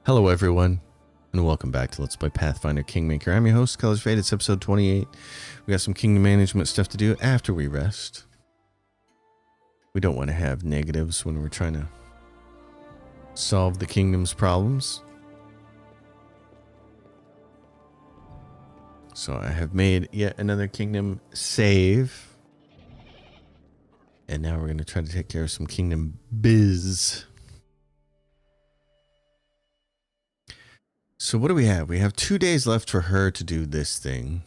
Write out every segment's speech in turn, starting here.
Hello everyone, and welcome back to Let's Play Pathfinder Kingmaker. I'm your host, Colors Fade. It's episode 28. We got some kingdom management stuff to do after we rest. We don't want to have negatives when we're trying to solve the kingdom's problems. So I have made yet another kingdom save. And now we're going to try to take care of some kingdom biz. So what do we have? We have 2 days left for her to do this thing.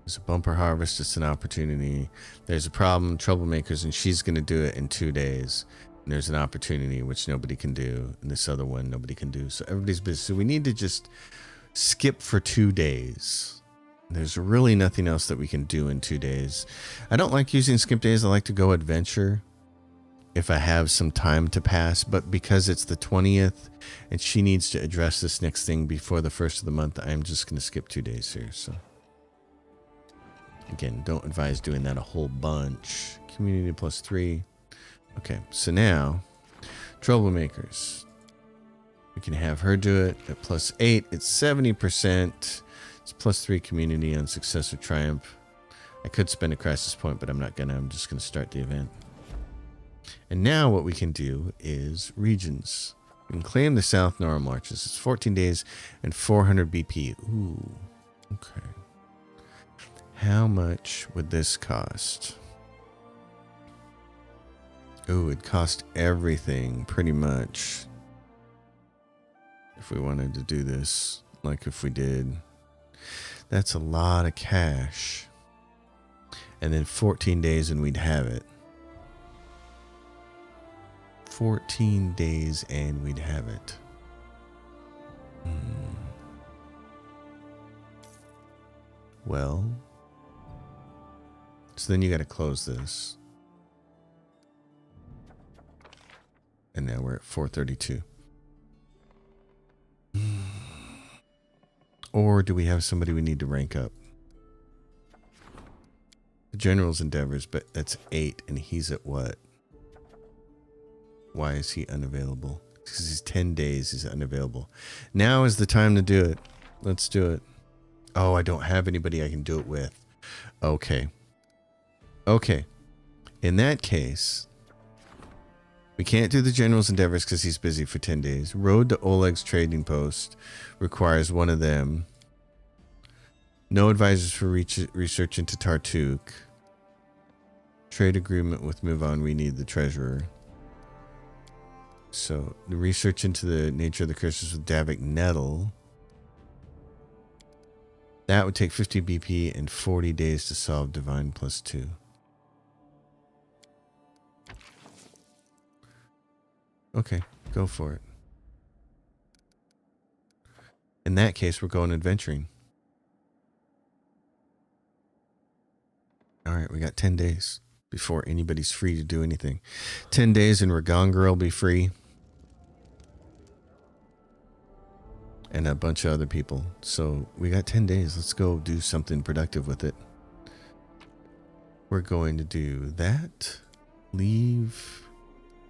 There's a bumper harvest. It's an opportunity. There's a problem, troublemakers, and she's going to do it in 2 days. And there's an opportunity which nobody can do. And this other one nobody can do. So everybody's busy. So we need to just skip for 2 days. There's really nothing else that we can do in 2 days. I don't like using skip days. I like to go adventure if I have some time to pass, but because it's the 20th and she needs to address this next thing before the first of the month, I'm just going to skip 2 days here. So again, don't advise doing that a whole bunch. Community +3. Okay, so now troublemakers. We can have her do it at +8. It's 70%. It's +3 community on success or triumph. I could spend a crisis point, but I'm not gonna. I'm just gonna start the event. And now what we can do is regions. We can claim the South Nora marches. It's 14 days and 400 BP. Ooh, okay. How much would this cost? Ooh, it cost everything pretty much. If we wanted to do this, like if we did, that's a lot of cash. And then 14 days and we'd have it. 14 days and we'd have it. Well, so then you got to close this. And now we're at 432. Or do we have somebody we need to rank up? The general's endeavors, but that's 8 and he's at what? Why is he unavailable? Because he's 10 days, he's unavailable. Now is the time to do it. Let's do it. Oh, I don't have anybody I can do it with. Okay. Okay. In that case, we can't do the general's endeavors because he's busy for 10 days. Road to Oleg's trading post requires one of them. No advisors for research into Tartuk. Trade agreement with Move On. We need the treasurer. So the research into the nature of the curses with Davik Nettle. That would take 50 BP and 40 days to solve Divine +2. Okay, go for it. In that case, we're going adventuring. All right, we got 10 days before anybody's free to do anything. 10 days and Ragongar will be free. And a bunch of other people. So we got 10 days. Let's go do something productive with it. We're going to do that. Leave.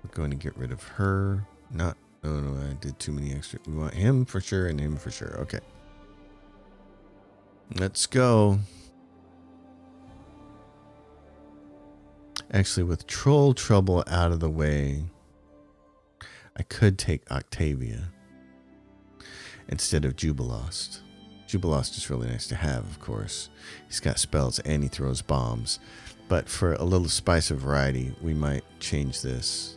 We're going to get rid of her. No, I did too many extra. We want him for sure and him for sure. Okay. Let's go. Actually, with troll trouble out of the way, I could take Octavia instead of Jubilost. Jubilost is really nice to have, of course. He's got spells and he throws bombs. But for a little spice of variety, we might change this.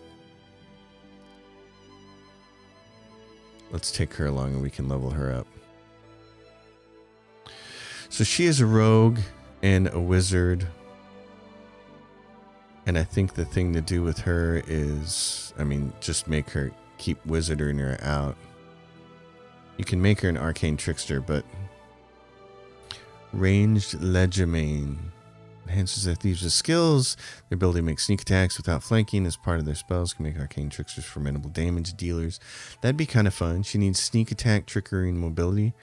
Let's take her along and we can level her up. So she is a rogue and a wizard. And I think the thing to do with her is, just make her keep wizarding her out. You can make her an arcane trickster, but ranged legerdemain enhances their thieves' skills. Their ability to make sneak attacks without flanking as part of their spells can make arcane tricksters formidable damage dealers. That'd be kind of fun. She needs sneak attack, trickery, and mobility.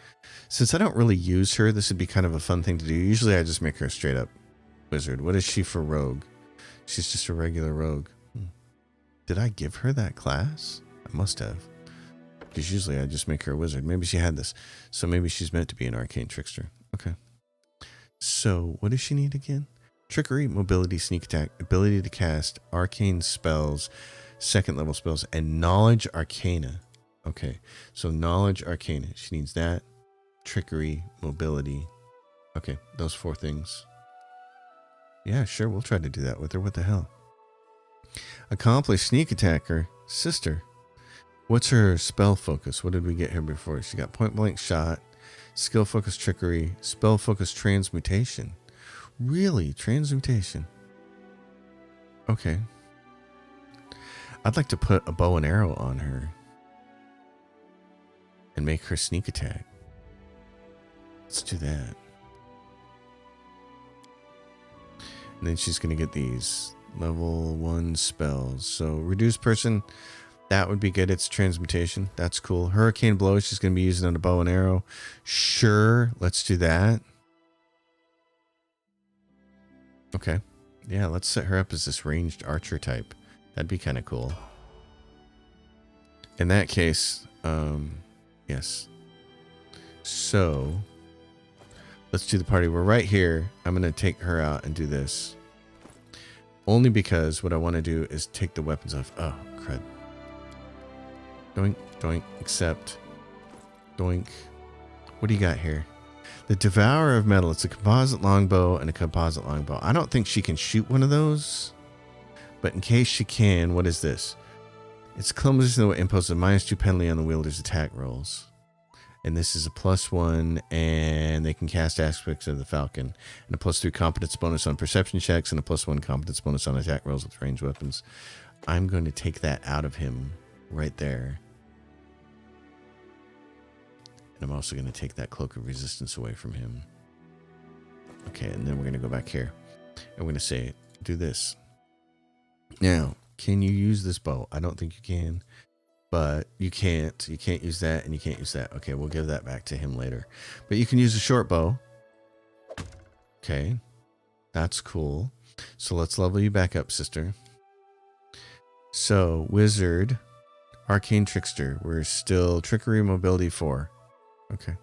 Since I don't really use her, this would be kind of a fun thing to do. Usually I just make her a straight up wizard. What is she for rogue? She's just a regular rogue. Did I give her that class? I must have. because usually I just make her a wizard. Maybe she had this. So maybe she's meant to be an arcane trickster. Okay. So what does she need again? Trickery, mobility, sneak attack, ability to cast arcane spells, second level spells, and knowledge arcana. Okay. So knowledge arcana. She needs that. Trickery, mobility. Okay. Those 4 things. Yeah, sure. We'll try to do that with her. What the hell? Accomplished sneak attacker. Sister. What's her spell focus? What did we get here before? She got point blank shot, skill focus trickery, spell focus transmutation. Really? Transmutation? Okay. I'd like to put a bow and arrow on her and make her sneak attack. Let's do that. And then she's going to get these level 1 spells. So reduce person, that would be good. It's transmutation. That's cool. Hurricane blow, she's going to be using on a bow and arrow. Sure, let's do that. Okay. Yeah, let's set her up as this ranged archer type. That'd be kind of cool. In that case, yes. So let's do the party. We're right here. I'm going to take her out and do this. Only because what I want to do is take the weapons off. Oh, crud. Doink, doink, accept. Doink. What do you got here? The Devourer of Metal. It's a composite longbow and a composite longbow. I don't think she can shoot one of those. But in case she can, what is this? It's clumsy that imposes a -2 penalty on the wielder's attack rolls. And this is a +1, and they can cast aspects of the Falcon. And a +3 competence bonus on perception checks, and a +1 competence bonus on attack rolls with ranged weapons. I'm going to take that out of him right there. And I'm also going to take that Cloak of Resistance away from him. Okay, and then we're going to go back here. And we're going to say, do this. Now, can you use this bow? I don't think you can. But you can't. You can't use that, and you can't use that. Okay, we'll give that back to him later. But you can use a short bow. Okay. That's cool. So let's level you back up, sister. So, Wizard, Arcane Trickster. We're still Trickery, Mobility 4. Okay.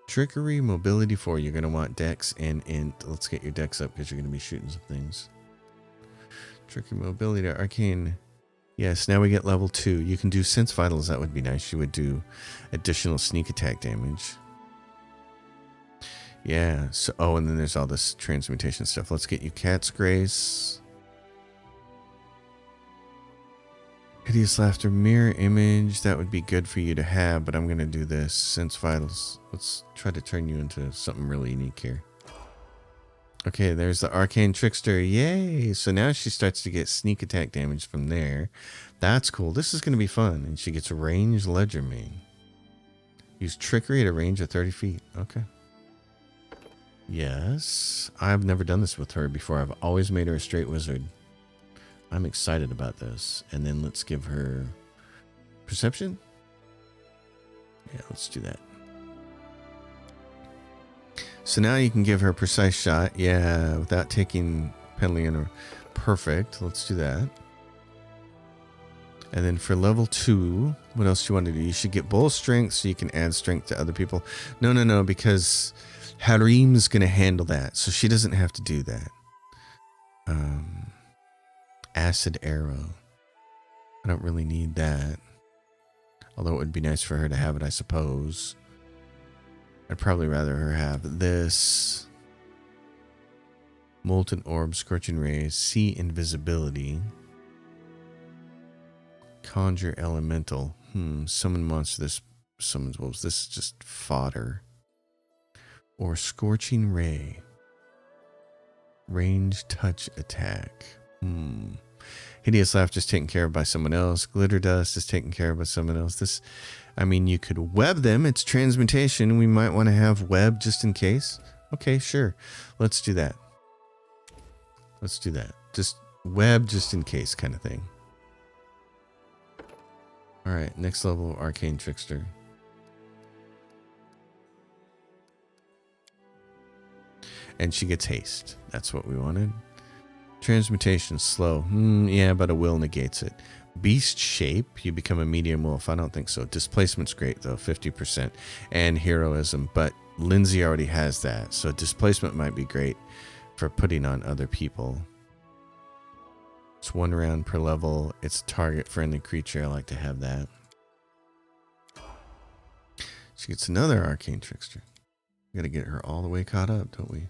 Trickery, Mobility 4. You're going to want Dex and Int. Let's get your Dex up because you're going to be shooting some things. Trickery, Mobility, Arcane. Yes, now we get level 2. You can do Sense Vitals. That would be nice. You would do additional sneak attack damage. Yeah. So, oh, and then there's all this transmutation stuff. Let's get you Cat's Grace. Hideous Laughter, Mirror Image. That would be good for you to have, but I'm going to do this. Sense Vitals. Let's try to turn you into something really unique here. Okay, there's the Arcane Trickster. Yay! So now she starts to get sneak attack damage from there. That's cool. This is going to be fun. And she gets a ranged Ledger Main. Use Trickery at a range of 30 feet. Okay. Yes. I've never done this with her before. I've always made her a straight wizard. I'm excited about this. And then let's give her Perception. Yeah, let's do that. So now you can give her a precise shot. Yeah, without taking penalty in her. Perfect. Let's do that. And then for level 2, what else do you want to do? You should get bull strength so you can add strength to other people. No, because Harim's going to handle that. So she doesn't have to do that. Acid Arrow. I don't really need that. Although it would be nice for her to have it, I suppose. I'd probably rather her have this. Molten Orb, Scorching Rays, See Invisibility. Conjure Elemental. Summon Monster. This summons wolves. This is just fodder. Or Scorching Ray. Range Touch Attack. Hideous Laughter is taken care of by someone else. Glitter Dust is taken care of by someone else. This, I mean, you could web them. It's transmutation. We might want to have web just in case. Okay, sure. Let's do that. Let's do that. Just web just in case kind of thing. All right, next level, Arcane Trickster. And she gets haste. That's what we wanted. Transmutation, slow. Yeah, but a will negates it. Beast shape, you become a medium wolf. I don't think so. Displacement's great though, 50%. And heroism, but Lindsay already has that. So displacement might be great for putting on other people. It's 1 round per level. It's a target friendly creature. I like to have that. She gets another arcane trickster. We gotta get her all the way caught up, don't we?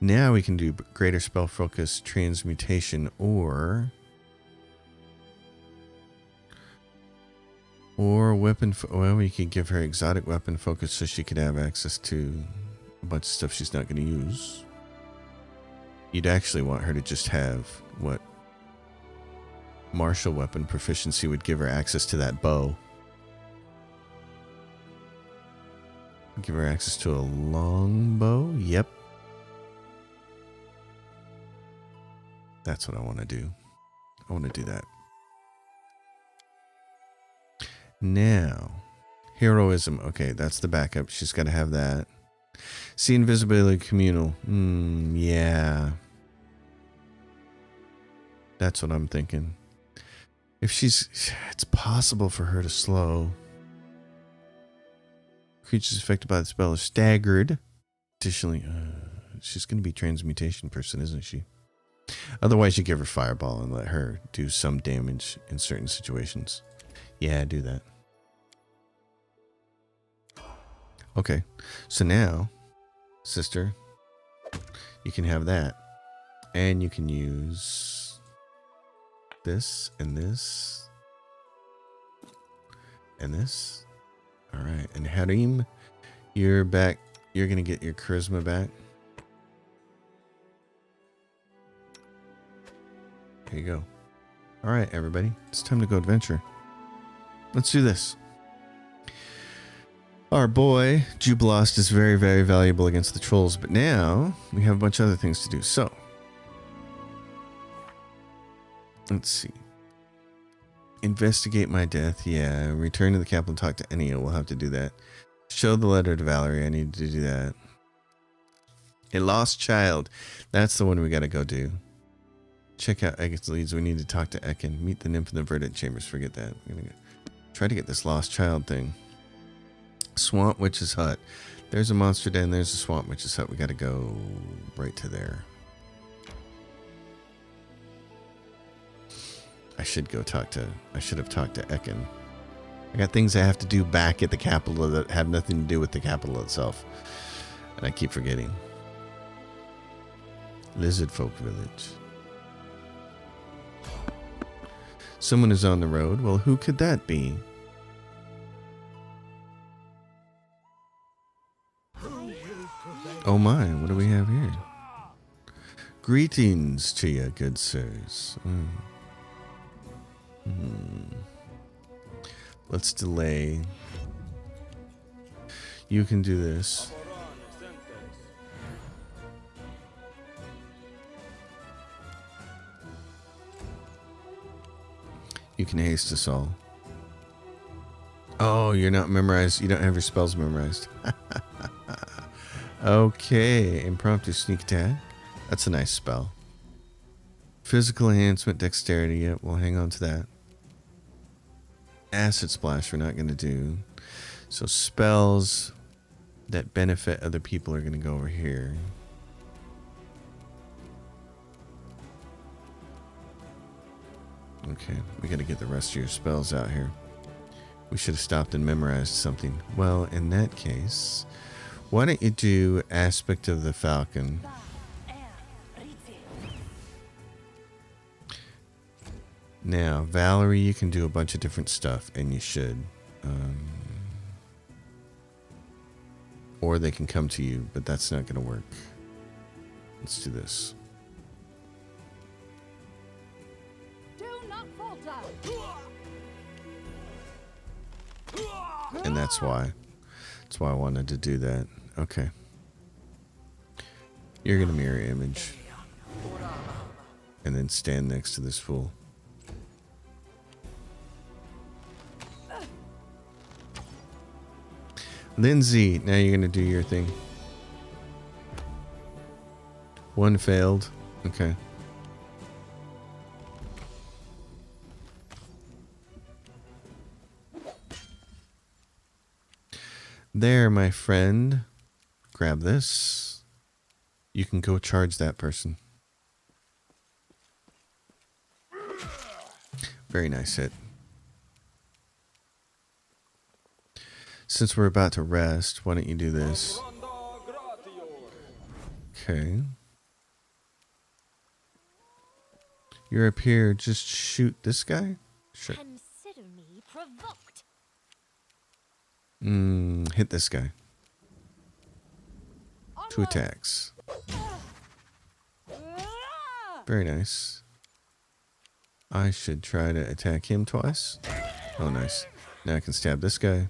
Now we can do greater spell focus, transmutation, or weapon. Well, we could give her exotic weapon focus so she could have access to a bunch of stuff she's not going to use. You'd actually want her to just have what martial weapon proficiency would give her access to that bow. Give her access to a long bow. Yep. That's what I want to do. I want to do that. Now, heroism. Okay, that's the backup. She's got to have that. See invisibility communal. Yeah. That's what I'm thinking. If it's possible for her to slow. Creatures affected by the spell are staggered. Additionally, she's going to be a transmutation person, isn't she? Otherwise, you give her fireball and let her do some damage in certain situations. Yeah, do that. Okay, so now, sister, you can have that. And you can use this and this and this. All right, and Harim, you're back. You're going to get your charisma back. There you go. All right, everybody. It's time to go adventure. Let's do this. Our boy, Jubilost, is very, very valuable against the trolls, but now we have a bunch of other things to do. So, let's see. Investigate my death. Yeah. Return to the capital and talk to Enya. We'll have to do that. Show the letter to Valerie. I need to do that. A lost child. That's the one we got to go do. Check out Eken's leads. We need to talk to Eken. Meet the nymph in the verdant chambers. Forget that. We're going to try to get this lost child thing. Swamp Witch's Hut. There's a monster den. There's a Swamp Witch's Hut. We got to go right to there. I should have talked to Eken. I got things I have to do back at the capital that have nothing to do with the capital itself. And I keep forgetting. Lizard Folk Village. Someone is on the road. Well, who could that be? Oh my, what do we have here? Greetings to you, good sirs. Let's delay. You can do this. You can haste us all. Oh, you're not memorized. You don't have your spells memorized. Okay, impromptu sneak attack. That's a nice spell. Physical enhancement, dexterity. Yep, we'll hang on to that. Acid splash we're not going to do. So spells that benefit other people are going to go over here. Okay, we got to get the rest of your spells out here. We should have stopped and memorized something. Well, in that case, why don't you do Aspect of the Falcon? Now, Valerie, you can do a bunch of different stuff, and you should. Or they can come to you, but that's not going to work. Let's do this. And that's why I wanted to do that. Okay. You're going to mirror image. And then stand next to this fool. Lindsay, now you're going to do your thing. One failed. Okay. There, my friend. Grab this. You can go charge that person. Very nice hit. Since we're about to rest, why don't you do this? Okay. You're up here. Just shoot this guy? Sure. Consider me provoked. Hit this guy. 2 attacks. Very nice. I should try to attack him twice. Oh, nice. Now I can stab this guy.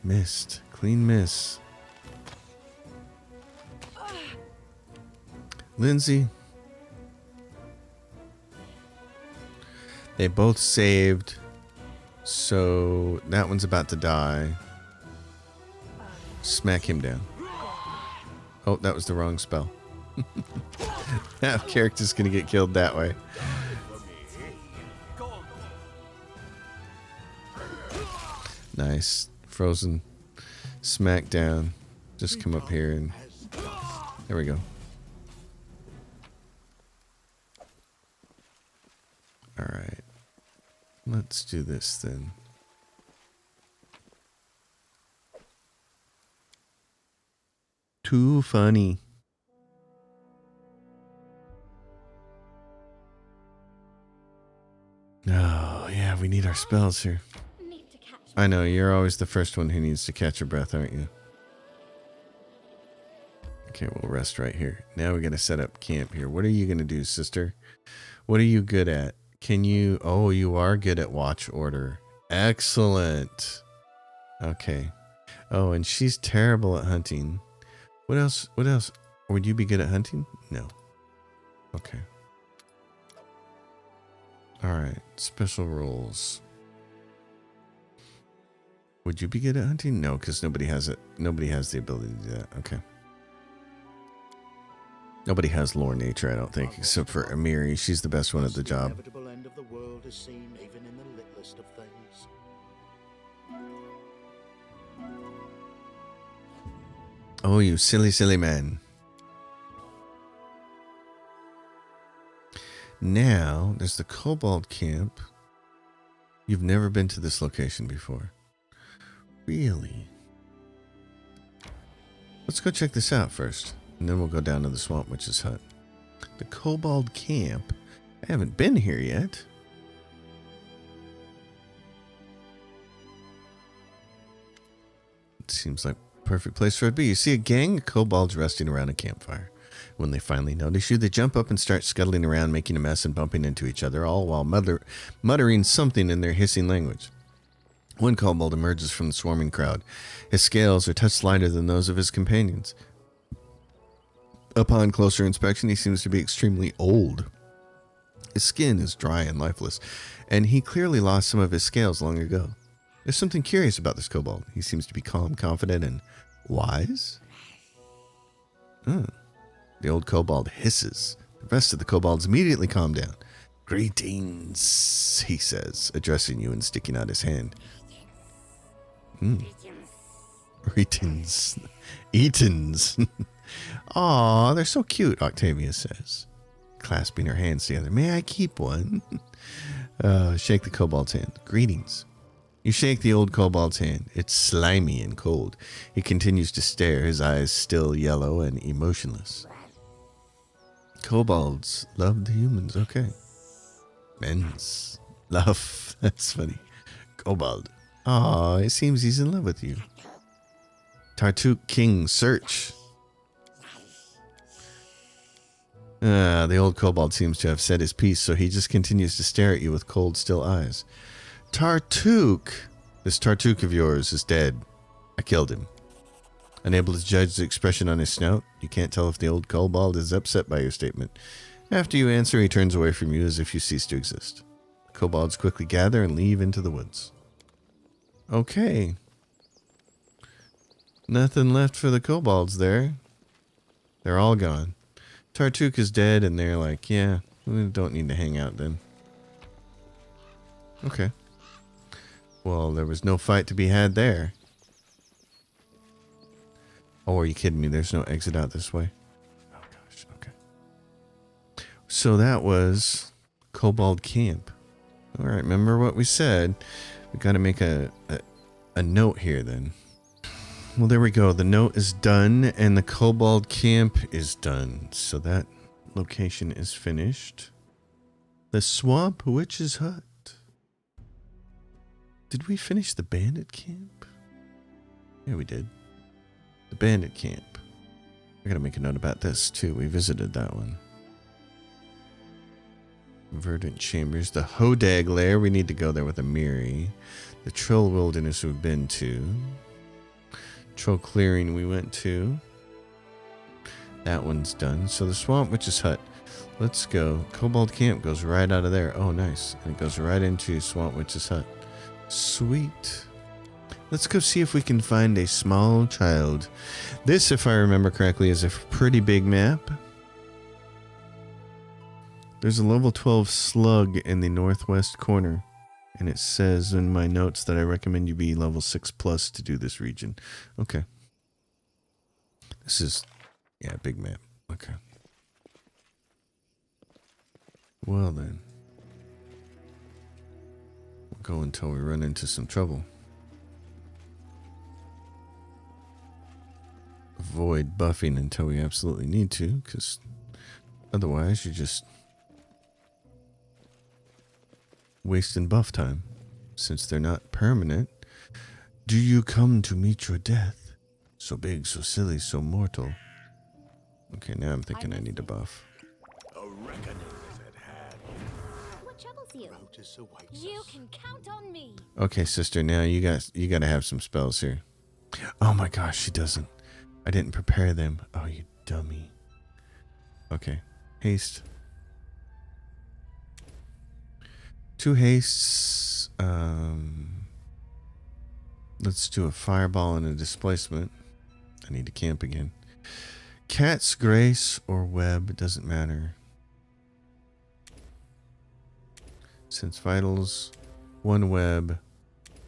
Missed. Clean miss. Lindsay. They both saved. So that one's about to die. Smack him down. Oh, that was the wrong spell. That character's gonna get killed that way. Nice. Frozen. Smack down. Just come up here and... There we go. Alright. Let's do this then. Too funny. Oh, yeah, we need our spells here. I know, you're always the first one who needs to catch your breath, aren't you? Okay, we'll rest right here. Now we gotta set up camp here. What are you gonna do, sister? What are you good at? Can you... Oh, you are good at watch order. Excellent. Okay. Oh, and she's terrible at hunting. What else? What else? Would you be good at hunting? No. Okay. Alright. Special rules. Would you be good at hunting? No, because nobody has it. Nobody has the ability to do that. Okay. Nobody has lore nature, I don't think, except for Amiri. She's the best one at the job. The inevitable end of the world is seen even in the littlest of things. Oh, you silly, silly man. Now, there's the Kobold Camp. You've never been to this location before. Really? Let's go check this out first. And then we'll go down to the Swamp Witch's hut. The Kobold Camp. I haven't been here yet. It seems like a perfect place for it to be. You see a gang of kobolds resting around a campfire. When they finally notice you, they jump up and start scuttling around, making a mess and bumping into each other, all while muttering something in their hissing language. One kobold emerges from the swarming crowd. His scales are touch lighter than those of his companions. Upon closer inspection, he seems to be extremely old. His skin is dry and lifeless, and he clearly lost some of his scales long ago. There's something curious about this kobold. He seems to be calm, confident, and wise. The old kobold hisses. The rest of the kobolds immediately calm down. Greetings, he says, addressing you and sticking out his hand. Greetings. Eatons. Aw, they're so cute, Octavia says, clasping her hands together. May I keep one? Shake the kobold's hand. Greetings. You shake the old kobold's hand. It's slimy and cold. He continues to stare, his eyes still yellow and emotionless. Kobolds love the humans. Okay. Men's love. That's funny. Kobold. Aw, it seems he's in love with you. Tartuk King, search. The old kobold seems to have said his piece, so he just continues to stare at you with cold, still eyes. Tartuk! This Tartuk of yours is dead. I killed him. Unable to judge the expression on his snout, you can't tell if the old kobold is upset by your statement. After you answer, he turns away from you as if you cease to exist. The kobolds quickly gather and leave into the woods. Okay. Nothing left for the kobolds there. They're all gone. Tartuk is dead, and they're like, yeah, we don't need to hang out then. Okay. Well, there was no fight to be had there. Oh, are you kidding me? There's no exit out this way. Oh gosh. Okay. So that was Kobold Camp. All right. Remember what we said? We got to make a note here then. Well, there we go. The note is done and the Kobold Camp is done. So that location is finished. The Swamp Witch's Hut. Did we finish the Bandit Camp? Yeah, we did. The Bandit Camp. I gotta make a note about this too. We visited that one. Verdant Chambers. The Hodag Lair. We need to go there with Amiri. The Troll Wilderness we've been to. Troll Clearing we went to. That one's done. So the Swamp Witch's Hut. Let's go. Kobold Camp goes right out of there. Oh, nice. And it goes right into Swamp Witch's Hut. Sweet. Let's go see if we can find a small child. This, if I remember correctly, is a pretty big map. There's a level 12 slug in the northwest corner. And it says in my notes that I recommend you be level 6 plus to do this region. Okay. This is, yeah, big map. Okay. Well then. We'll go until we run into some trouble. Avoid buffing until we absolutely need to, because otherwise you're just wasting buff time, since they're not permanent. Do you come to meet your death? So big, so silly, so mortal. Okay, now I'm thinking I need to buff. A reckoning is at hand. What troubles you? Rotus awaits You us. can count on me. Okay, sister, now you got to have some spells here. Oh my gosh, she doesn't. I didn't prepare them. Oh, you dummy. Okay, haste. 2 hastes. Let's do a fireball and a displacement. I need to camp again. Cat's Grace or Web, it doesn't matter. Sense Vitals, 1 Web,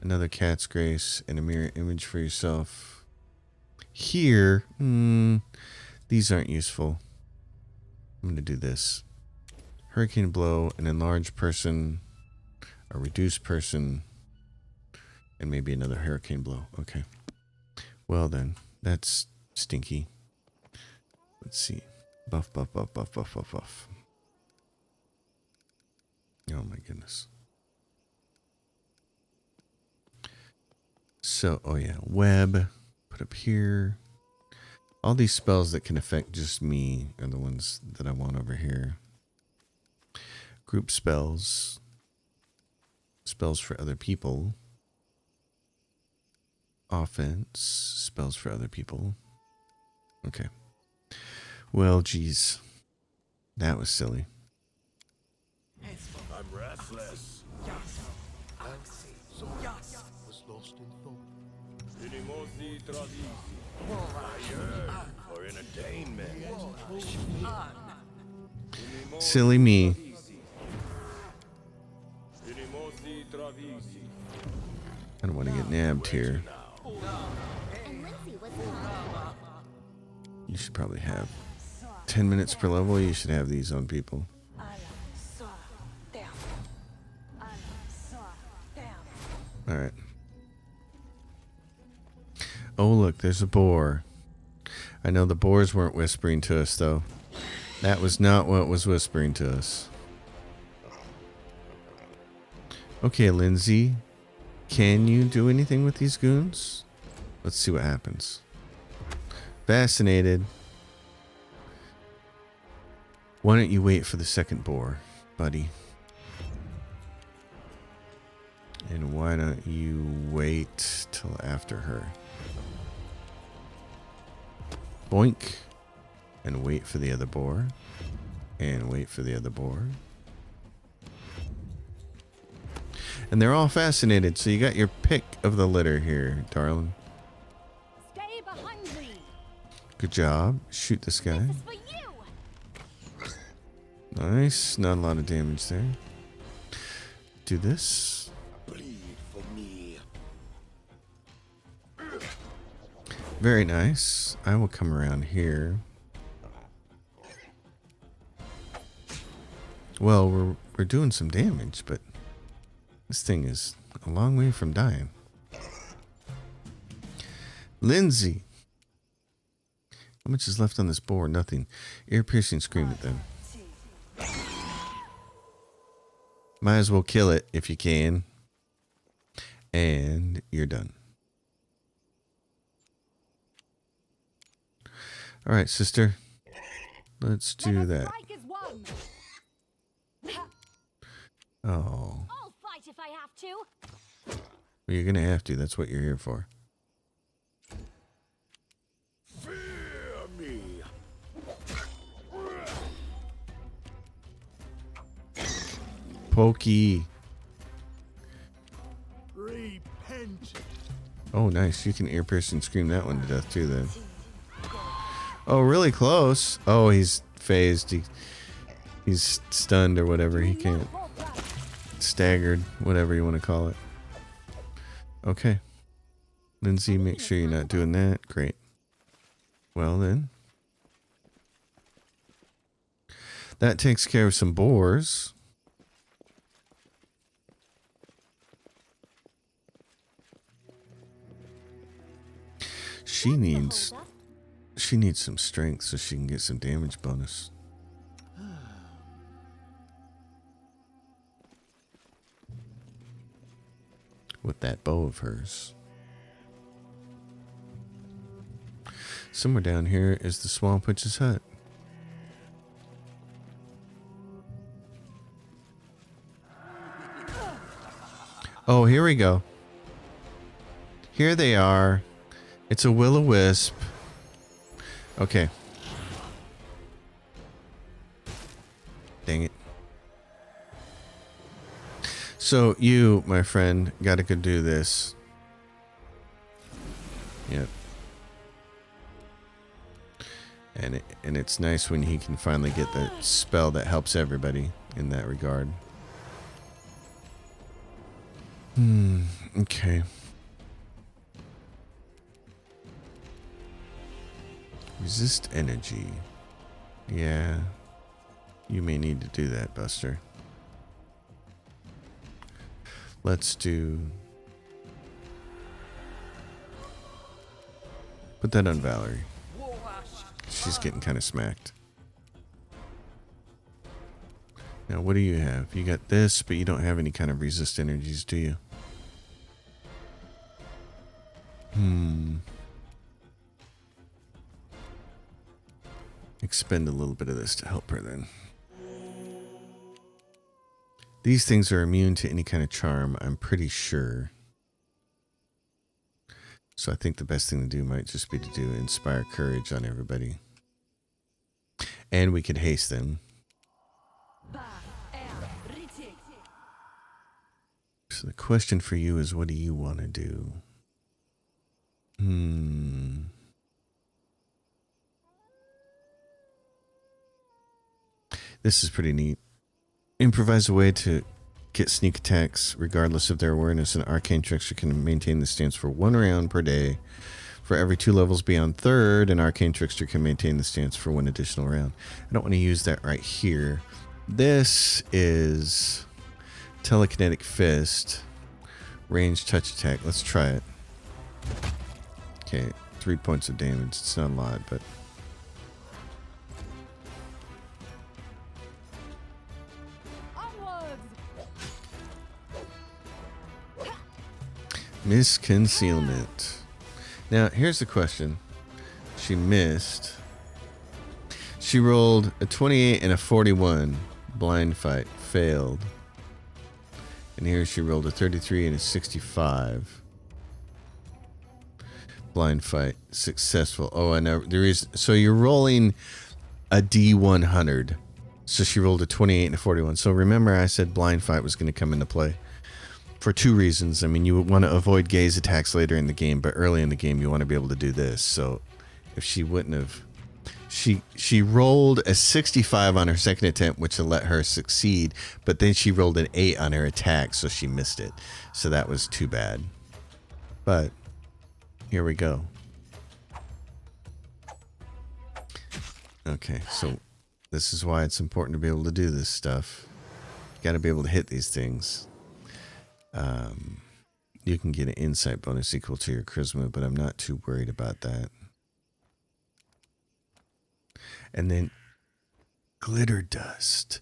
another Cat's Grace, and a mirror image for yourself. Here, these aren't useful. I'm going to do this. Hurricane Blow, an enlarged person, a reduced person, and maybe another Hurricane Blow. Okay. Well then, that's stinky. Let's see. Buff, buff, buff, buff, buff, buff, buff. Oh my goodness. So, oh yeah, web. Put up here. All these spells that can affect just me are the ones that I want over here. Group spells. Spells for other people. Offense. Spells for other people. Okay. Well, geez. That was silly. I'm restless. Was lost in thought. For entertainment. Silly me. I don't want to get nabbed here. And Lindsay was not. You should probably have 10 minutes per level. You should have these on people. All right. Oh, look, there's a boar. I know the boars weren't whispering to us, though. That was not what was whispering to us. Okay, Lindsay. Can you do anything with these goons? Let's see what happens. Fascinated. Why don't you wait for the second boar, buddy? And why don't you wait till after her? Boink. And wait for the other boar. And wait for the other boar. And they're all fascinated, so you got your pick of the litter here, darling. Stay behind me. Good job. Shoot this guy. This is for you. Nice. Not a lot of damage there. Do this. Bleed for me. Very nice. I will come around here. Well, we're doing some damage, but this thing is a long way from dying. Lindsay. How much is left on this board? Nothing. Ear-piercing scream at them. Might as well kill it if you can. And you're done. All right, sister. Let's do that. Oh. I'll fight if I have to. Well, you're going to have to. That's what you're here for. Fear me. Pokey. Repent. Oh, nice. You can ear-piercing scream that one to death, too, then. Oh, really close. Oh, he's phased. He's stunned or whatever. He can't. Staggered, whatever you want to call it. Okay. Lindsay, make sure you're not doing that. Great. Well, then. That takes care of some boars. She needs some strength so she can get some damage bonus. With that bow of hers. Somewhere down here is the Swamp Witch's hut. Oh, here we go. Here they are. It's a will-o-wisp. Okay. Dang it. So you, my friend, gotta go do this. Yep. And it's nice when he can finally get the spell that helps everybody in that regard. Okay. Resist energy. Yeah. You may need to do that, Buster. Let's do... Put that on Valerie. She's getting kind of smacked. Now, what do you have? You got this, but you don't have any kind of resist energies, do you? Expend a little bit of this to help her then. These things are immune to any kind of charm, I'm pretty sure. So I think the best thing to do might just be to do Inspire Courage on everybody. And we could haste them. So the question for you is, what do you want to do? This is pretty neat. Improvise a way to get sneak attacks regardless of their awareness. An arcane trickster can maintain this stance for 1 round per day. For every 2 levels beyond 3rd, an arcane trickster can maintain the stance for 1 additional round. I don't want to use that right here. This is telekinetic fist. Range touch attack. Let's try it. Okay, 3 points of damage. It's not a lot, but... Miss concealment. Now, here's the question. She missed. She rolled a 28 and a 41. Blind fight. Failed. And here she rolled a 33 and a 65. Blind fight. Successful. Oh, I know. There is. So you're rolling a D100. So she rolled a 28 and a 41. So remember I said blind fight was going to come into play. For 2 reasons. I mean, you want to avoid gaze attacks later in the game, but early in the game you want to be able to do this. So if she wouldn't have... She rolled a 65 on her second attempt, which will let her succeed, but then she rolled an 8 on her attack, so she missed it. So that was too bad. But here we go. Okay, so this is why it's important to be able to do this stuff. You got to be able to hit these things. You can get an insight bonus equal to your charisma, but I'm not too worried about that. And then glitter dust.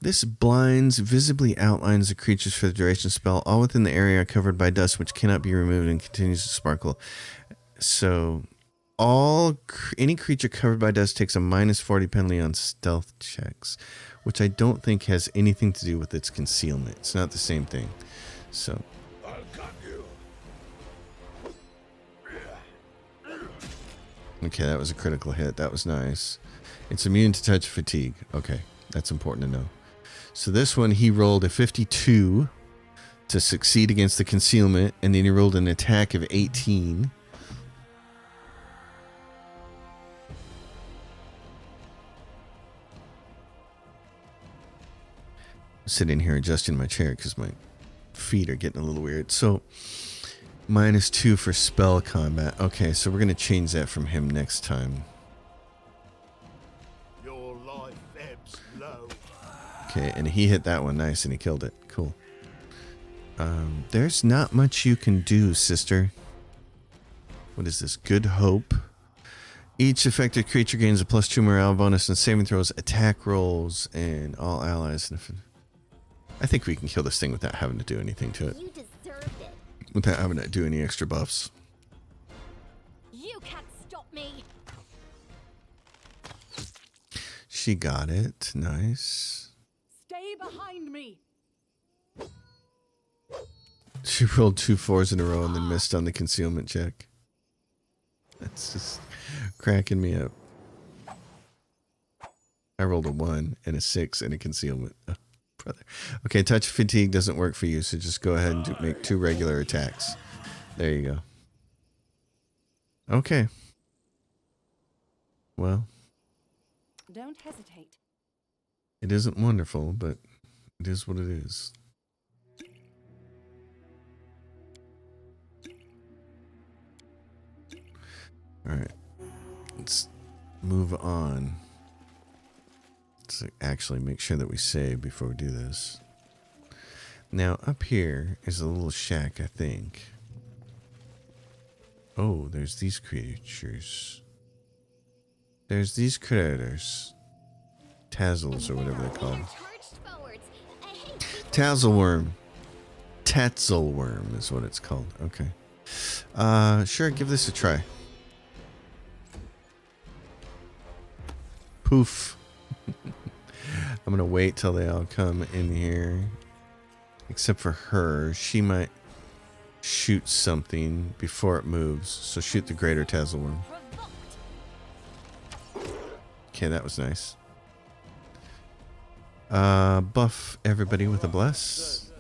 This blinds, visibly outlines the creatures for the duration spell, all within the area are covered by dust, which cannot be removed and continues to sparkle. So, any creature covered by dust takes a minus 40 penalty on stealth checks, which I don't think has anything to do with its concealment. It's not the same thing. So, okay, that was a critical hit. That was nice. It's immune to touch fatigue. Okay, that's important to know. So this one, he rolled a 52 to succeed against the concealment, and then he rolled an attack of 18. I'm sitting here adjusting my chair because my feet are getting a little weird. So, -2 for spell combat. Okay, so we're going to change that from him next time. Your life ebbs low. Okay, and he hit that one nice and he killed it. Cool. There's not much you can do, sister. What is this? Good Hope. Each affected creature gains a +2 morale bonus and saving throws, attack rolls, and all allies. I think we can kill this thing without having to do anything to it. You deserved it. Without having to do any extra buffs. You can't stop me. She got it. Nice. Stay behind me. She rolled 2 4s in a row and then missed on the concealment check. That's just cracking me up. I rolled a 1 and a 6 and a concealment. Oh, brother. Okay, touch fatigue doesn't work for you, so just go ahead and make 2 regular attacks. There you go. Okay. Well, Don't hesitate. it isn't wonderful, but it is what it is. All right, let's move on. Let's actually make sure that we save before we do this. Now, up here is a little shack, I think. Oh, there's these creatures. There's these critters. Tazzles, or whatever they're called. Charged forwards. I hate Tazzleworm. Tatzelworm is what it's called. Okay. Sure, give this a try. Poof. I'm gonna wait till they all come in here. Except for her. She might shoot something before it moves. So shoot the greater Tazzleworm. Okay, that was nice. Buff everybody with a bless.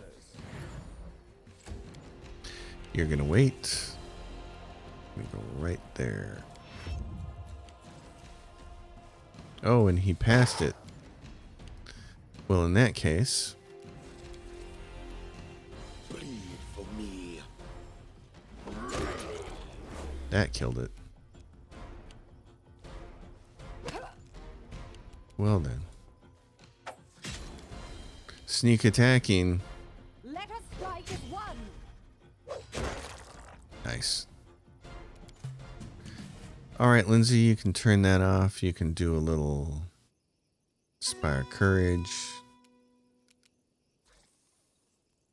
You're gonna wait. We go right there. Oh, and he passed it. Well, in that case, Bleed for me. that killed it. Well then. Sneak attacking. Let us strike as one. Nice. All right, Lindsay, you can turn that off. You can do a little Inspire Courage.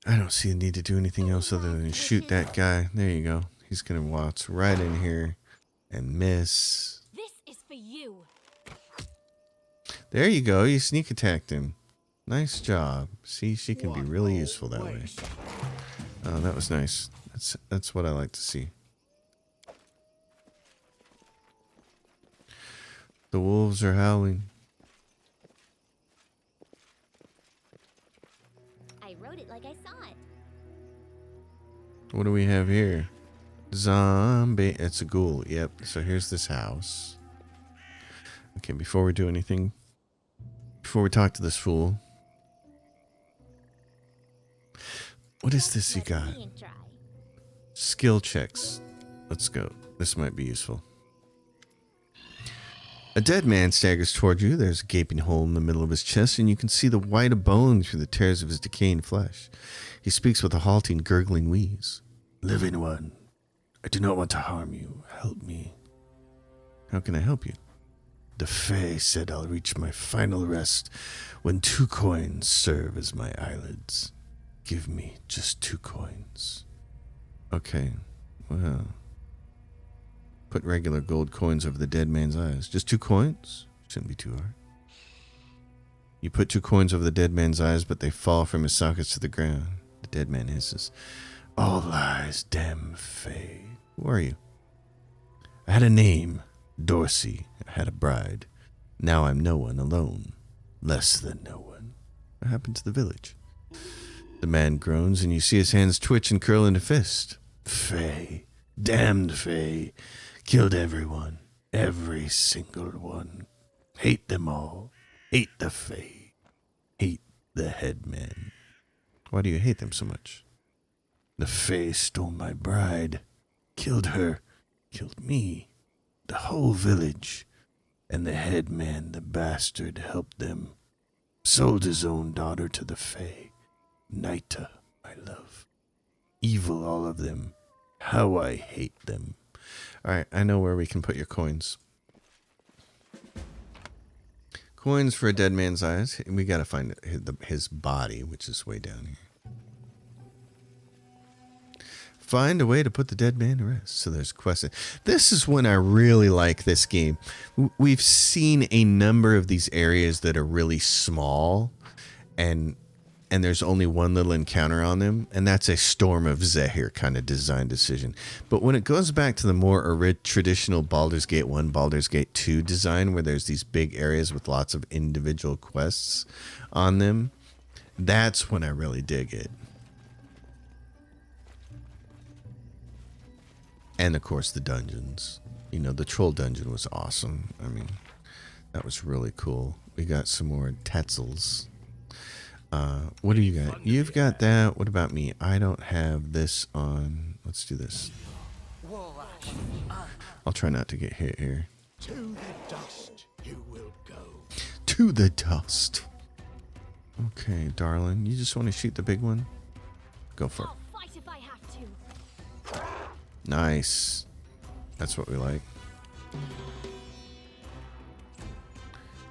I don't see a need to do anything else other than shoot that guy. There you go. He's going to waltz right in here and miss. This is for you. There you go. You sneak attacked him. Nice job. See, she can be really useful that way. Oh, that was nice. That's what I like to see. The wolves are howling. I wrote it like I saw it. What do we have here? Zombie. It's a ghoul. Yep. So here's this house. Okay, before we do anything, before we talk to this fool, what is this you got? Skill checks. Let's go. This might be useful. A dead man staggers toward you. There's a gaping hole in the middle of his chest, and you can see the white of bone through the tears of his decaying flesh. He speaks with a halting, gurgling wheeze. Living one, I do not want to harm you. Help me. How can I help you? The Fae said I'll reach my final rest when 2 coins serve as my eyelids. Give me just 2 coins. Okay, well... Put regular gold coins over the dead man's eyes. Just 2 coins? Shouldn't be too hard. You put 2 coins over the dead man's eyes, but they fall from his sockets to the ground. The dead man hisses. All lies, damn Fae. Who are you? I had a name, Dorsey. I had a bride. Now I'm no one, alone. Less than no one. What happened to the village? The man groans, and you see his hands twitch and curl into fist. Fae. Damned Fae. Killed everyone. Every single one. Hate them all. Hate the Fae. Hate the headman. Why do you hate them so much? The Fae stole my bride. Killed her. Killed me. The whole village. And the headman, the bastard, helped them. Sold his own daughter to the Fae. Naita, my love. Evil, all of them. How I hate them. Alright, I know where we can put your coins. Coins for a dead man's eyes. We gotta find his body, which is way down here. Find a way to put the dead man to rest. So there's a question. This is when I really like this game. We've seen a number of these areas that are really small, and there's only one little encounter on them, and that's a Storm of Zehir kind of design decision. But when it goes back to the more traditional Baldur's Gate 1, Baldur's Gate 2 design, where there's these big areas with lots of individual quests on them, that's when I really dig it. And, of course, the dungeons. You know, the troll dungeon was awesome. I mean, that was really cool. We got some more Tetzels. What do you got? You've got that. What about me? I don't have this on. Let's do this. I'll try not to get hit here. To the dust you will go. To the dust. Okay, darling. You just want to shoot the big one? Go for it. I'll fight if I have to. Nice. That's what we like.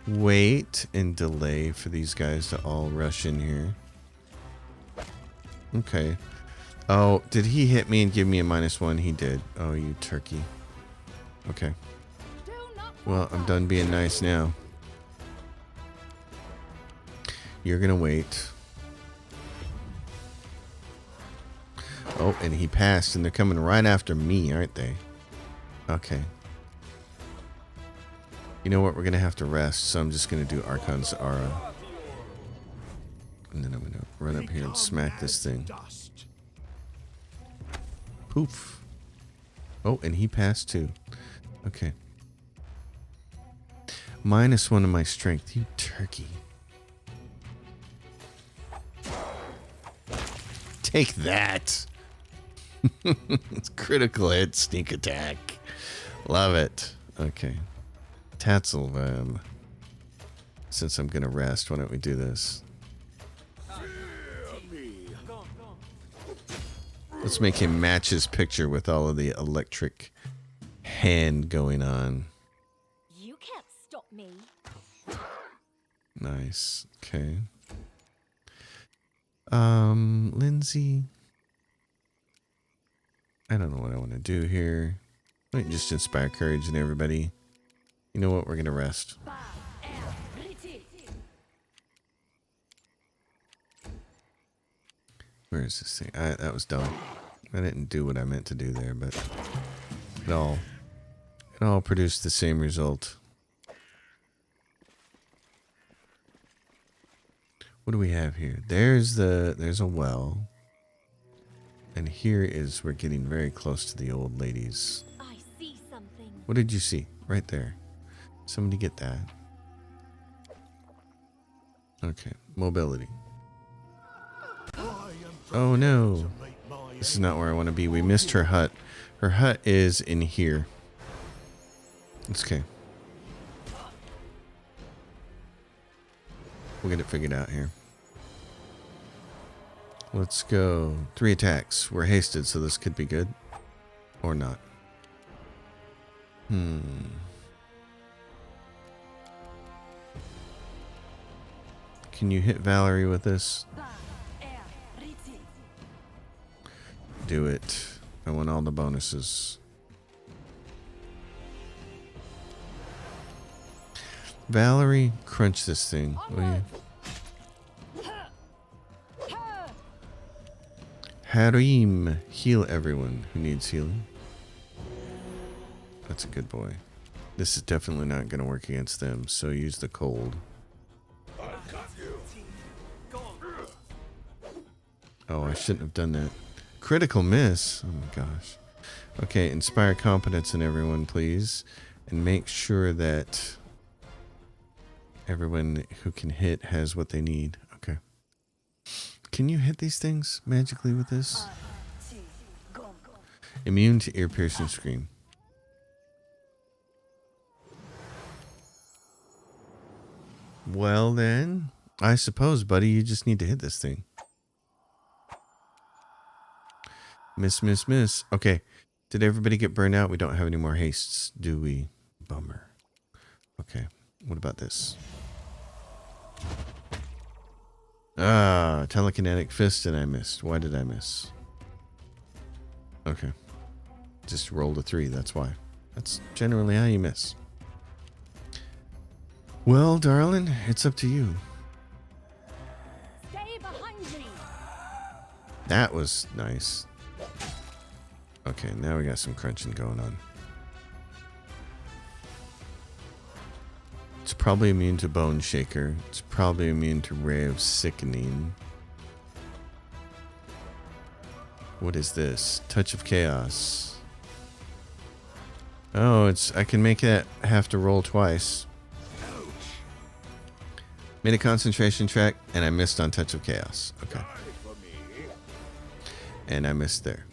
Wait and delay for these guys to all rush in here. Okay. Oh, did he hit me and give me a -1? He did. Oh, you turkey. Okay. Well, I'm done being nice now. You're gonna wait. Oh, and he passed, and they're coming right after me, aren't they? Okay. You know what? We're going to have to rest, so I'm just going to do Archon's Aura. And then I'm going to run up here and smack this thing. Poof. Oh, and he passed too. Okay. -1 of my strength. You turkey. Take that. It's critical hit, sneak attack. Love it. Okay. Tatzel, since I'm gonna rest, why don't we do this? Let's make him match his picture with all of the electric hand going on. You can't stop me. Nice. Okay. Lindsay. I don't know what I want to do here. Might just inspire courage in everybody. You know what? We're gonna rest. Where is this thing? That was dumb. I didn't do what I meant to do there, but it all produced the same result. What do we have here? There's a well. And here is, we're getting very close to the old ladies. I see something. What did you see? Right there. Somebody get that. Okay, mobility. Oh no. This is not where I want to be. We missed her hut. Her hut is in here. It's okay. We'll get it figured out here. Let's go. 3 attacks. We're hasted, so this could be good. Or not. Can you hit Valerie with this? Do it. I want all the bonuses. Valerie, crunch this thing, will you? Harim, heal everyone who needs healing. That's a good boy. This is definitely not going to work against them, so use the cold. Oh, I shouldn't have done that. Critical miss. Oh my gosh. Okay, inspire competence in everyone, please. And make sure that everyone who can hit has what they need. Okay. Can you hit these things magically with this? Immune to ear-piercing scream. Well then, I suppose, buddy, you just need to hit this thing. Miss, miss, miss. Okay. Did everybody get burned out? We don't have any more hastes, do we? Bummer. Okay. What about this? Ah, telekinetic fist, and I missed. Why did I miss? Okay. Just rolled a 3, that's why. That's generally how you miss. Well, darling, it's up to you. Stay behind me. That was nice. Okay, now we got some crunching going on. It's probably immune to Bone Shaker. It's probably immune to Ray of Sickening. What is this? Touch of Chaos. Oh, I can make it have to roll twice. Made a concentration check, and I missed on Touch of Chaos. Okay. And I missed there.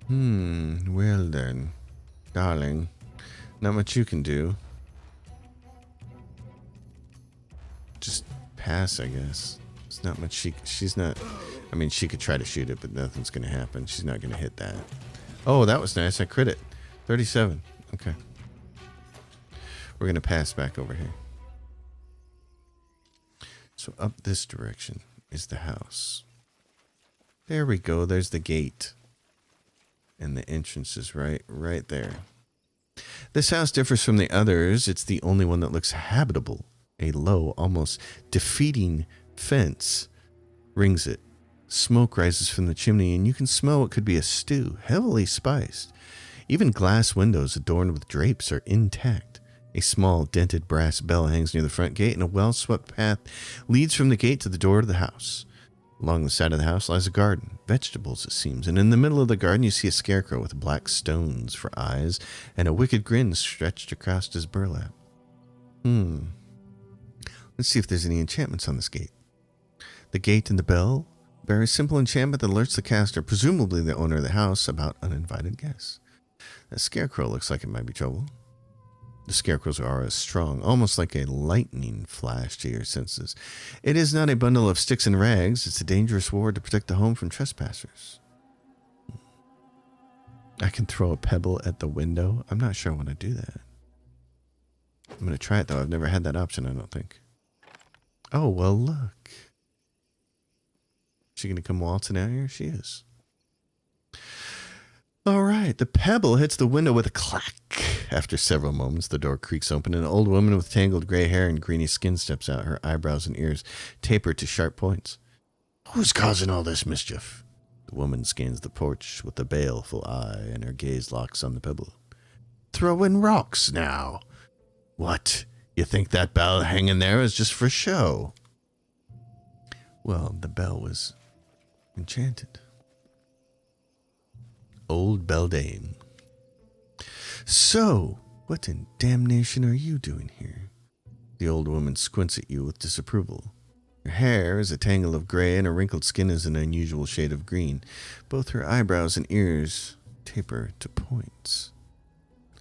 Well then. Darling. Not much you can do. Just pass, I guess. There's not much she's not... I mean, she could try to shoot it, but nothing's going to happen. She's not going to hit that. Oh, that was nice. I crit it. 37. Okay. We're going to pass back over here. So up this direction is the house. There we go. There's the gate. And the entrance is right there. This house differs from the others. It's the only one that looks habitable. A low, almost defeating fence rings it. Smoke rises from the chimney, and you can smell what could be a stew, heavily spiced. Even glass windows adorned with drapes are intact. A small, dented brass bell hangs near the front gate, and a well-swept path leads from the gate to the door of the house. Along the side of the house lies a garden, vegetables it seems, and in the middle of the garden you see a scarecrow with black stones for eyes and a wicked grin stretched across his burlap. Let's see if there's any enchantments on this gate. The gate and the bell bear a simple enchantment that alerts the caster, presumably the owner of the house, about uninvited guests. That scarecrow looks like it might be trouble. The scarecrow's aura is strong, almost like a lightning flash to your senses. It is not a bundle of sticks and rags. It's a dangerous ward to protect the home from trespassers. I can throw a pebble at the window. I'm not sure I want to do that. I'm going to try it, though. I've never had that option, I don't think. Oh, well, look. Is she going to come waltzing out here? She is. All right. The pebble hits the window with a clack. After several moments, the door creaks open, and an old woman with tangled gray hair and greeny skin steps out, her eyebrows and ears tapered to sharp points. Who's causing all this mischief? The woman scans the porch with a baleful eye, and her gaze locks on the pebble. Throwing rocks now. What? You think that bell hanging there is just for show? Well, the bell was enchanted. Old beldame. So, what in damnation are you doing here? The old woman squints at you with disapproval. Her hair is a tangle of gray, and her wrinkled skin is an unusual shade of green. Both her eyebrows and ears taper to points.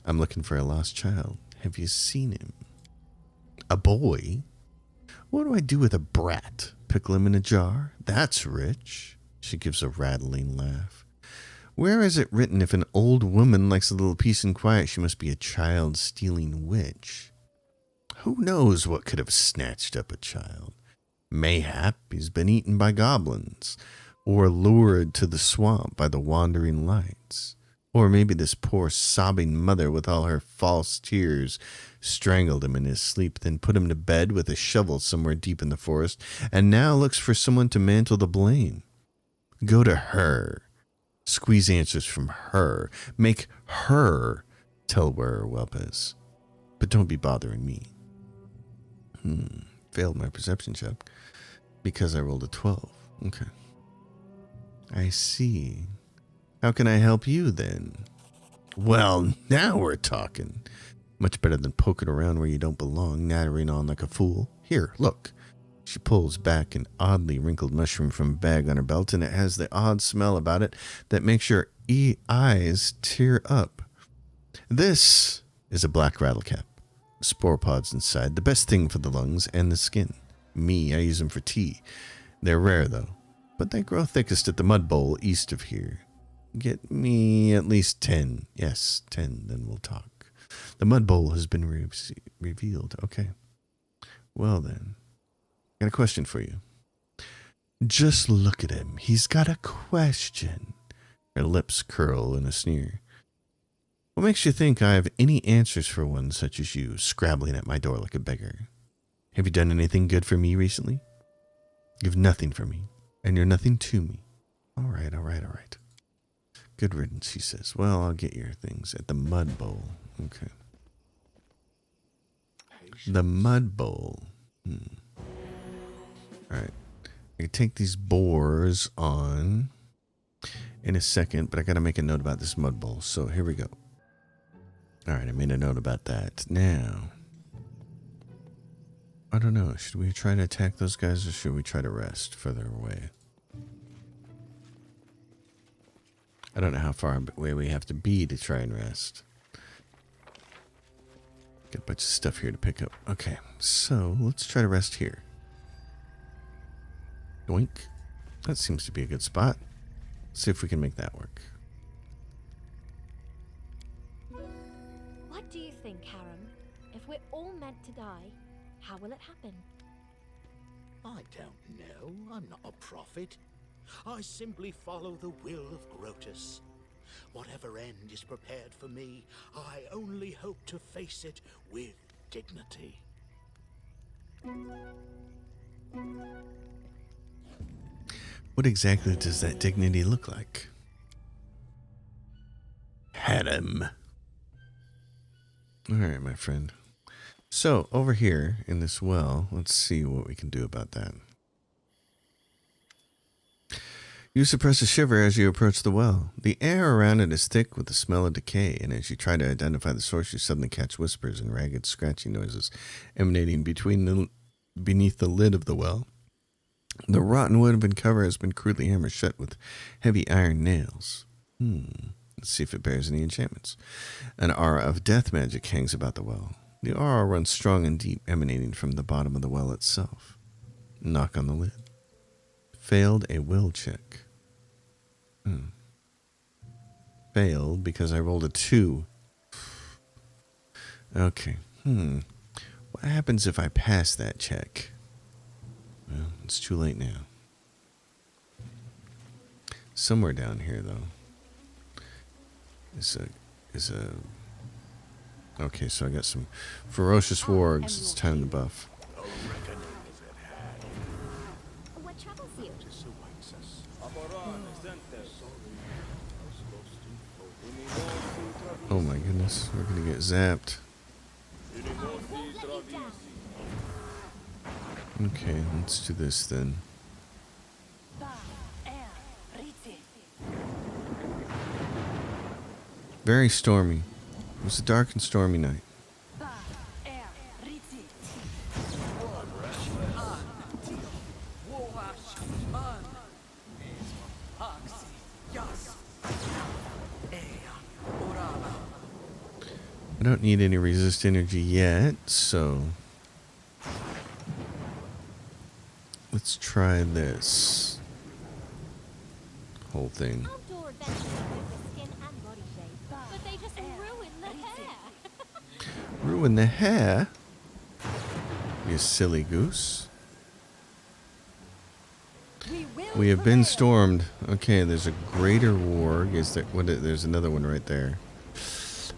I'm looking for a lost child. Have you seen him? A boy? What do I do with a brat? Pickle him in a jar? That's rich. She gives a rattling laugh. Where is it written if an old woman likes a little peace and quiet, she must be a child-stealing witch? Who knows what could have snatched up a child? Mayhap he's been eaten by goblins, or lured to the swamp by the wandering lights. Or maybe this poor sobbing mother with all her false tears strangled him in his sleep, then put him to bed with a shovel somewhere deep in the forest, and now looks for someone to mantle the blame. Go to her. Squeeze answers from her. Make her tell where her whelp is. But don't be bothering me. Failed my perception check because I rolled a 12. Okay. I see. How can I help you then? Well, now we're talking. Much better than poking around where you don't belong, nattering on like a fool. Here, look. She pulls back an oddly wrinkled mushroom from a bag on her belt, and it has the odd smell about it that makes your eyes tear up. This is a black rattlecap. Spore pods inside, the best thing for the lungs and the skin. Me, I use them for tea. They're rare, though, but they grow thickest at the mud bowl east of here. Get me at least 10. Yes, 10, then we'll talk. The mud bowl has been revealed. Okay. Well, then. Got a question for you. Just look at him. He's got a question. Her lips curl in a sneer. What makes you think I have any answers for one such as you, scrabbling at my door like a beggar? Have you done anything good for me recently? You've nothing for me, and you're nothing to me. All right. Good riddance, she says. Well, I'll get your things at the mud bowl. Okay. The mud bowl. Alright, I can take these boars on in a second, but I gotta make a note about this mud bowl, so here we go. Alright, I made a note about that. Now, I don't know, should we try to attack those guys or should we try to rest further away? I don't know how far away we have to be to try and rest. Got a bunch of stuff here to pick up. Okay, so let's try to rest here. Doink. That seems to be a good spot. Let's see if we can make that work. What do you think, Harem? If we're all meant to die, how will it happen? I don't know. I'm not a prophet. I simply follow the will of Grotus. Whatever end is prepared for me, I only hope to face it with dignity. What exactly does that dignity look like? Had him. Alright, my friend. So, over here in this well, let's see what we can do about that. You suppress a shiver as you approach the well. The air around it is thick with the smell of decay, and as you try to identify the source, you suddenly catch whispers and ragged scratching noises emanating beneath the lid of the well. The rotten wood cover has been crudely hammered shut with heavy iron nails. Let's see if it bears any enchantments. An aura of death magic hangs about the well. The aura runs strong and deep, emanating from the bottom of the well itself. Knock on the lid. Failed a will check. Failed because I rolled a 2. Okay. What happens if I pass that check? Well, it's too late now. Somewhere down here, though, is a. Okay, so I got some ferocious wargs. It's time to buff. What troubles you? Oh my goodness, we're gonna get zapped. Okay, let's do this then. Very stormy. It was a dark and stormy night. I don't need any resist energy yet, so Let's try this whole thing. Outdoor adventures with skin and body shape, but they just ruin the hair. Ruin the hair? You silly goose. We have been stormed. Okay, there's a greater warg. Is there? What? There's another one right there.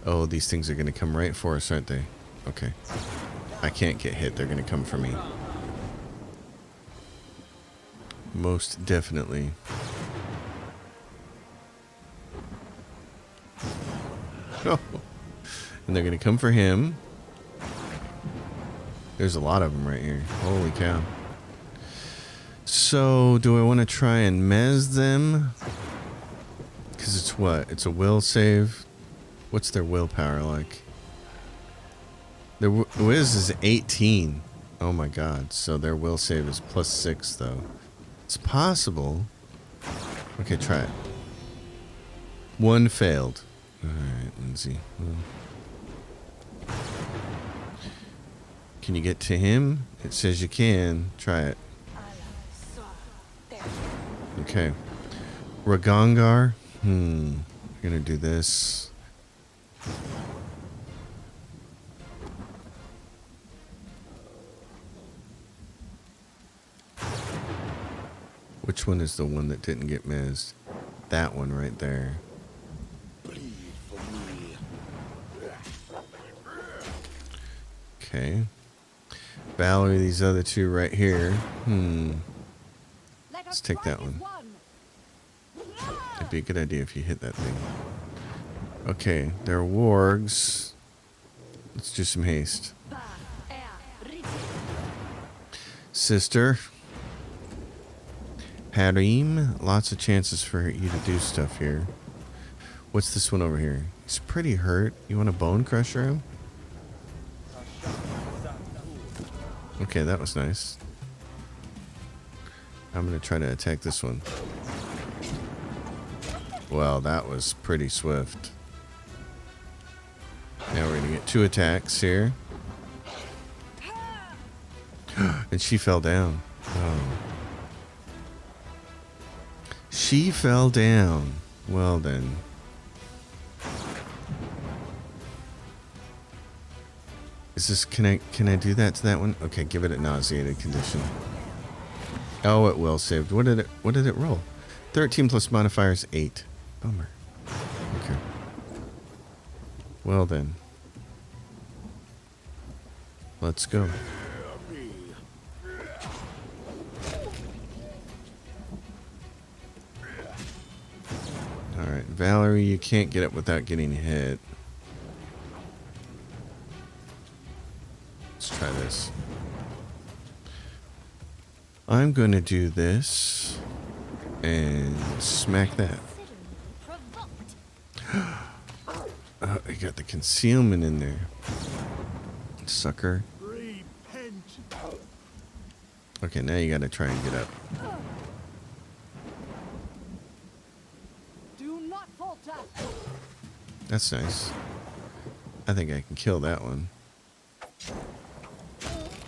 Oh, these things are gonna come right for us, aren't they? Okay. I can't get hit. They're gonna come for me. Most definitely. Oh. And they're gonna come for him. There's a lot of them right here. Holy cow. So, do I want to try and mez them? Because it's what? It's a will save. What's their willpower like? Their whiz is 18. Oh my god. So their will save is +6 though. It's possible. Okay, try it. One failed. Alright, Lindsay. Well. Can you get to him? It says you can. Try it. Okay. Ragongar. We're gonna do this. Which one is the one that didn't get missed? That one right there. Okay. Valerie, these other two right here. Let's take that one. It'd be a good idea if you hit that thing. Okay, they're wargs. Let's do some haste. Sister. Harim. Lots of chances for you to do stuff here. What's this one over here? He's pretty hurt. You want to bone crusher him? Okay, that was nice. I'm going to try to attack this one. Well, that was pretty swift. Now we're going to get 2 attacks here. And she fell down. Oh. She fell down. Well then. Is this, can I do that to that one? Okay, give it a nauseated condition. Oh, it will saved. What did it roll? 13 plus modifiers 8. Bummer. Okay. Well then. Let's go. Alright, Valerie, you can't get up without getting hit. Let's try this. I'm going to do this and smack that. Oh, I got the concealment in there. Sucker. Okay, now you got to try and get up. That's nice. I think I can kill that one.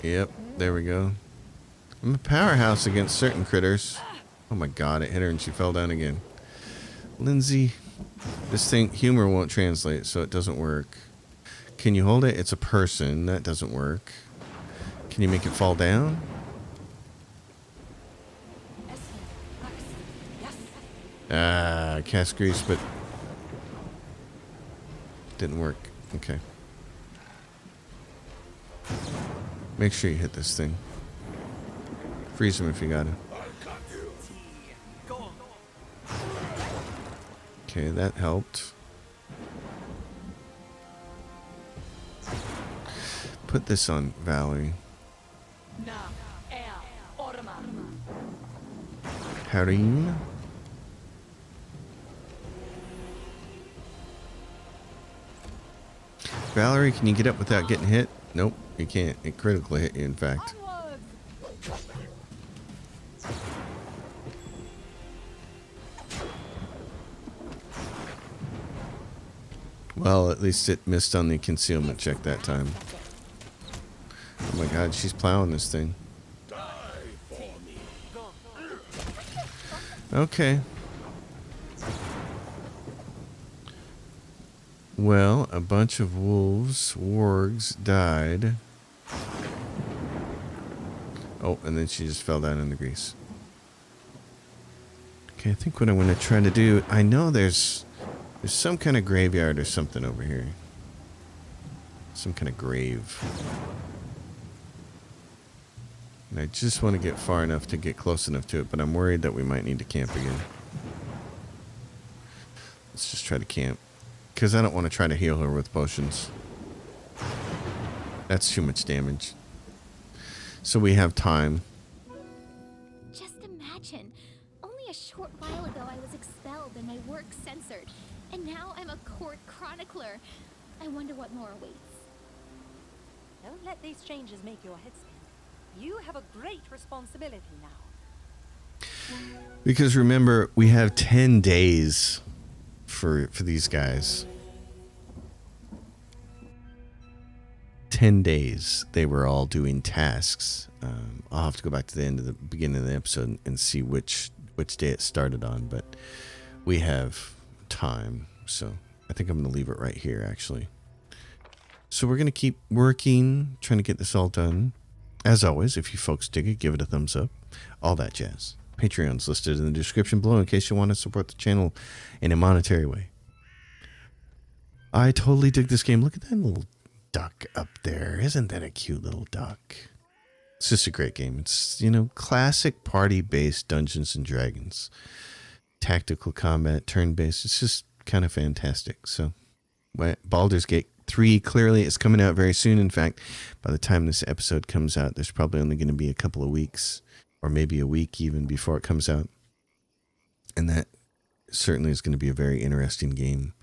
Yep, there we go. I'm a powerhouse against certain critters. Oh my god, it hit her and she fell down again. Lindsay, this thing, humor won't translate, so it doesn't work. Can you hold it? It's a person. That doesn't work. Can you make it fall down? Ah, cast grease, but didn't work. Okay. Make sure you hit this thing. Freeze him if you got him. Okay, that helped. Put this on Valerie. Harim. Valerie, can you get up without getting hit? Nope, you can't. It critically hit you, in fact. Well, at least it missed on the concealment check that time. Oh my god, she's plowing this thing. Okay. Well, a bunch of wargs died. Oh, and then she just fell down in the grease. Okay, I think what I'm going to try to do... I know there's some kind of graveyard or something over here. Some kind of grave. And I just want to get far enough to get close enough to it, but I'm worried that we might need to camp again. Let's just try to camp. Because I don't want to try to heal her with potions. That's too much damage. So we have time. Just imagine. Only a short while ago I was expelled and my work censored. And now I'm a court chronicler. I wonder what more awaits. Don't let these changes make your head spin. You have a great responsibility now. Because remember, we have 10 days for these guys. 10 days they were all doing tasks. I'll have to go back to the end of the beginning of the episode and see which day it started on, but we have time, so I think I'm going to leave it right here, actually. So we're going to keep working, trying to get this all done. As always, if you folks dig it, give it a thumbs up, all that jazz. Patreon's listed in the description below in case you want to support the channel in a monetary way. I totally dig this game. Look at that little duck up there. Isn't that a cute little duck? It's just a great game. It's, you know, classic party-based Dungeons and Dragons. Tactical combat, turn-based. It's just kind of fantastic. So, Baldur's Gate 3 clearly is coming out very soon. In fact, by the time this episode comes out, there's probably only going to be a couple of weeks, or maybe a week even before it comes out. And that certainly is going to be a very interesting game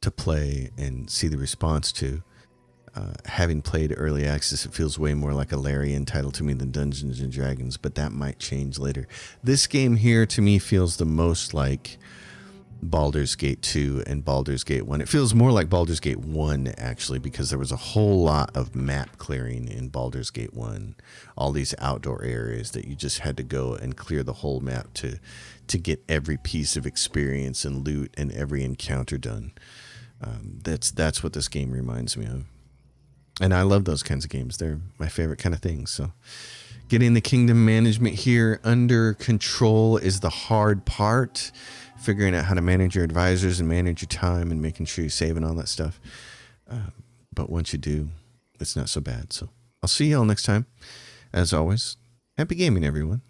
to play and see the response to. Having played early access, it feels way more like a Larian title to me than Dungeons and Dragons, but that might change later. This game here to me feels the most like Baldur's Gate 2 and Baldur's Gate 1. It feels more like Baldur's Gate 1 actually, because there was a whole lot of map clearing in Baldur's Gate 1. All these outdoor areas that you just had to go and clear the whole map to get every piece of experience and loot and every encounter done. That's what this game reminds me of. And I love those kinds of games. They're my favorite kind of things. So getting the kingdom management here under control is the hard part. Figuring out how to manage your advisors and manage your time and making sure you save and all that stuff. But once you do, it's not so bad. So I'll see y'all next time. As always, happy gaming, everyone.